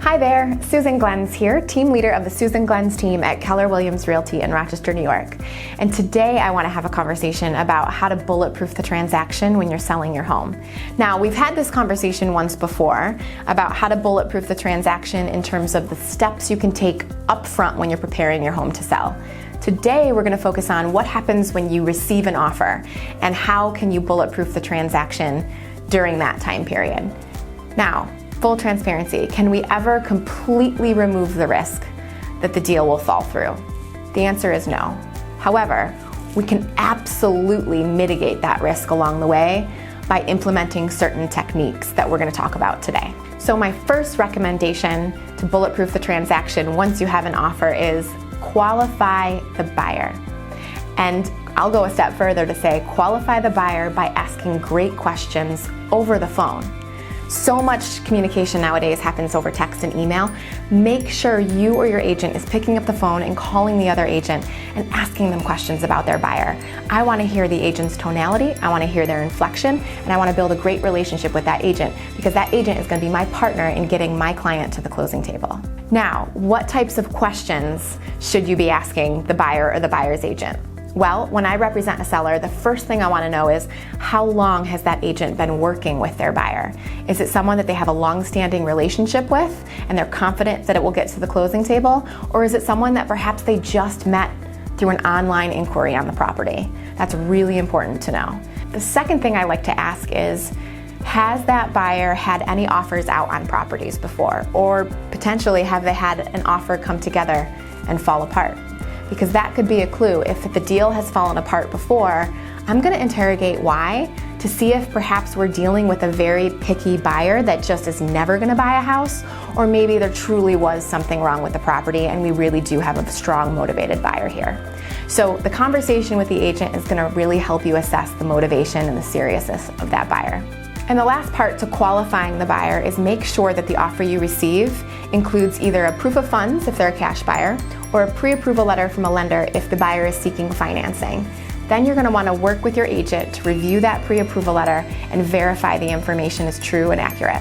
Hi there, Susan Glenz here, team leader of the Susan Glenz team at Keller Realty in Rochester, New York. And today I want to have a conversation about how to bulletproof the transaction when you're selling your home. Now, we've had this conversation once before about how to bulletproof the transaction in terms of the steps you can take up front when you're preparing your home to sell. Today, we're going to focus on what happens when you receive an offer and how can you bulletproof the transaction during that time period. Now, full transparency, can we ever completely remove the risk that the deal will fall through? The answer is no. However, we can absolutely mitigate that risk along the way by implementing certain techniques that we're going to talk about today. So my first recommendation to bulletproof the transaction once you have an offer is qualify the buyer. And I'll go a step further to say qualify the buyer by asking great questions over the phone. So much communication nowadays happens over text and email. Make sure you or your agent is picking up the phone and calling the other agent and asking them questions about their buyer. I want to hear the agent's tonality, I want to hear their inflection, and I want to build a great relationship with that agent because that agent is going to be my partner in getting my client to the closing table. Now, what types of questions should you be asking the buyer or the buyer's agent? Well, when I represent a seller, the first thing I want to know is how long has that agent been working with their buyer? Is it someone that they have a long-standing relationship with and they're confident that it will get to the closing table? Or is it someone that perhaps they just met through an online inquiry on the property? That's really important to know. The second thing I like to ask is, has that buyer had any offers out on properties before? Or potentially have they had an offer come together and fall apart? Because that could be a clue. If the deal has fallen apart before, I'm going to interrogate why to see if perhaps we're dealing with a very picky buyer that just is never going to buy a house, or maybe there truly was something wrong with the property and we really do have a strong motivated buyer here. So the conversation with the agent is going to really help you assess the motivation and the seriousness of that buyer. And the last part to qualifying the buyer is make sure that the offer you receive includes either a proof of funds if they're a cash buyer or a pre-approval letter from a lender if the buyer is seeking financing. Then you're going to want to work with your agent to review that pre-approval letter and verify the information is true and accurate.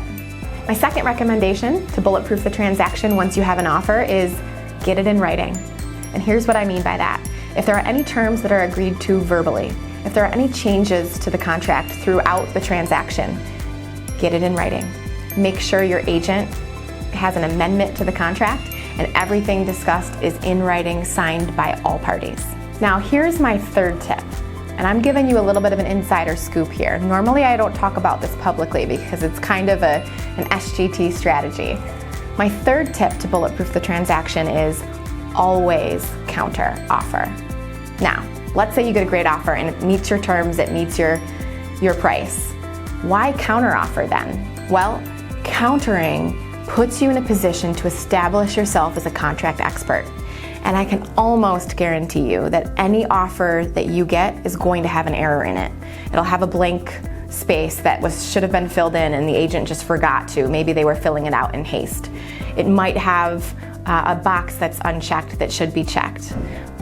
My second recommendation to bulletproof the transaction once you have an offer is get it in writing. And here's what I mean by that. If there are any terms that are agreed to verbally, if there are any changes to the contract throughout the transaction, get it in writing. Make sure your agent has an amendment to the contract and everything discussed is in writing, signed by all parties. Now here's my third tip, and I'm giving you a little bit of an insider scoop here. Normally I don't talk about this publicly because it's kind of an SGT strategy. My third tip to bulletproof the transaction is always counter offer. Now, let's say you get a great offer and it meets your terms, it meets your price. Why counter offer then? Well, countering puts you in a position to establish yourself as a contract expert. And I can almost guarantee you that any offer that you get is going to have an error in it. It'll have a blank space that should have been filled in and the agent just forgot to. Maybe they were filling it out in haste. It might have a box that's unchecked that should be checked.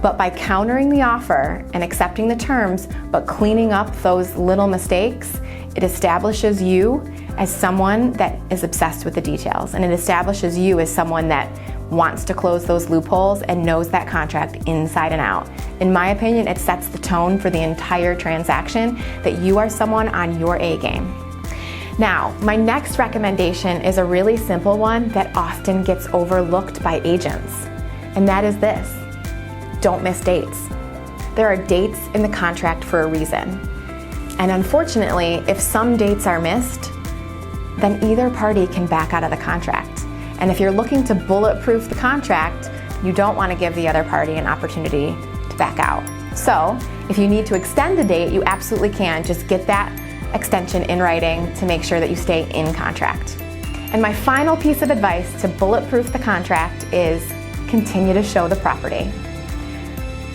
But by countering the offer and accepting the terms, but cleaning up those little mistakes, it establishes you as someone that is obsessed with the details, and it establishes you as someone that wants to close those loopholes and knows that contract inside and out. In my opinion, it sets the tone for the entire transaction that you are someone on your A game. Now, my next recommendation is a really simple one that often gets overlooked by agents, and that is this: don't miss dates. There are dates in the contract for a reason. And unfortunately, if some dates are missed, then either party can back out of the contract. And if you're looking to bulletproof the contract, you don't want to give the other party an opportunity to back out. So if you need to extend the date, you absolutely can. Just get that extension in writing to make sure that you stay in contract. And my final piece of advice to bulletproof the contract is continue to show the property.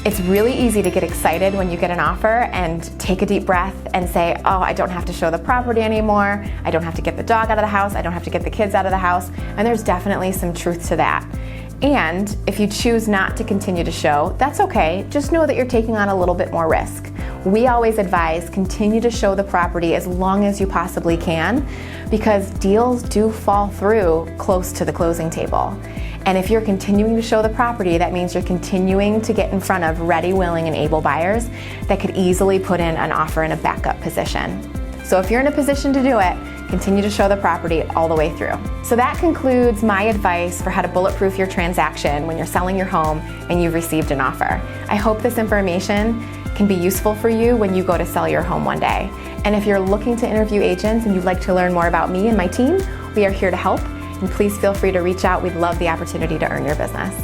It's really easy to get excited when you get an offer and take a deep breath and say, oh, I don't have to show the property anymore. I don't have to get the dog out of the house. I don't have to get the kids out of the house. And there's definitely some truth to that. And if you choose not to continue to show, that's okay. Just know that you're taking on a little bit more risk. We always advise continue to show the property as long as you possibly can, because deals do fall through close to the closing table. And if you're continuing to show the property, that means you're continuing to get in front of ready, willing, and able buyers that could easily put in an offer in a backup position. So if you're in a position to do it, continue to show the property all the way through. So that concludes my advice for how to bulletproof your transaction when you're selling your home and you've received an offer. I hope this information can be useful for you when you go to sell your home one day. And if you're looking to interview agents and you'd like to learn more about me and my team, we are here to help. And please feel free to reach out. We'd love the opportunity to earn your business.